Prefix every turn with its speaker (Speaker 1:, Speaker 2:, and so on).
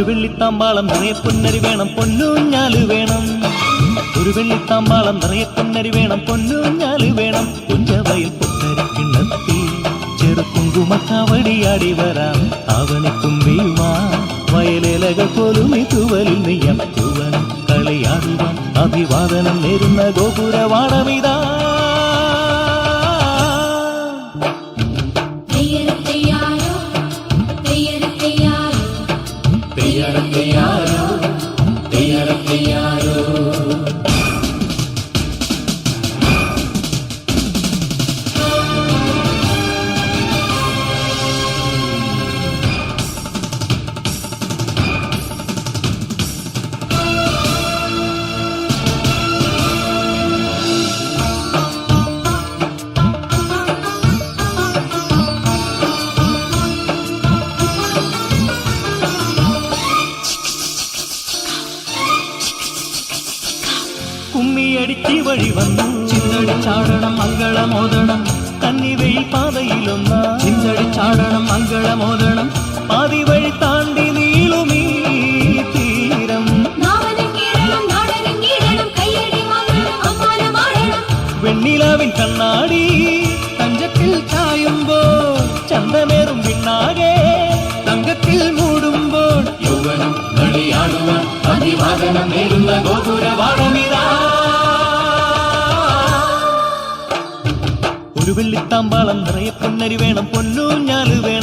Speaker 1: വെള്ളിത്താമ്പാളം നിറയെ പൊന്നരി വേണം, പൊന്നൂഞ്ഞാല് വേണം. ഒരു വെള്ളിത്താമ്പാളം നിറയെ പൊന്നരി വേണം, പൊന്നൂഞ്ഞാല് വേണം. കുഞ്ചവയിൽ പുത്തരിക്കിണ്ണത്തിൽ ചെറുകുങ്കുമക്കാവടിയാടി വരാം. ആവണിക്കുമ്പിയുമാ വയലേലകൾ പോലും ഈ തൂവലിൽ നെയ്യാം. തൂവനം കളിയാടുവാൻ അഭിവാദനം നേരുന്ന ഗോപുരവാടമിതാ. കുമ്മിയടിച്ച് വഴി വന്നു ചിന്തടിച്ചാടണം മംഗളമോദണം. കന്നിവെയിൽ പാതയിലൊന്ന ചിന്തടിച്ചാടണം മംഗളമോദണം. പാതി വഴി താണ്ടി നീളുമീ തീരം. വെണ്ണിലാവിൻ കണ്ണാടി തഞ്ചത്തിൽ ചായുമ്പോൾ ചന്തമേറും പിന്നാകെ തങ്കത്തിൽ മൂടുമ്പോൾ യൗവനം കളിയാടുവാൻ അഭിവാദനം നേരുന്ന ഗോപുരവാടമിതാ. ഒരു വെള്ളിത്താമ്പാളം നിറയെ പൊന്നരി വേണം, പൊന്നൂഞ്ഞാല് വേണം.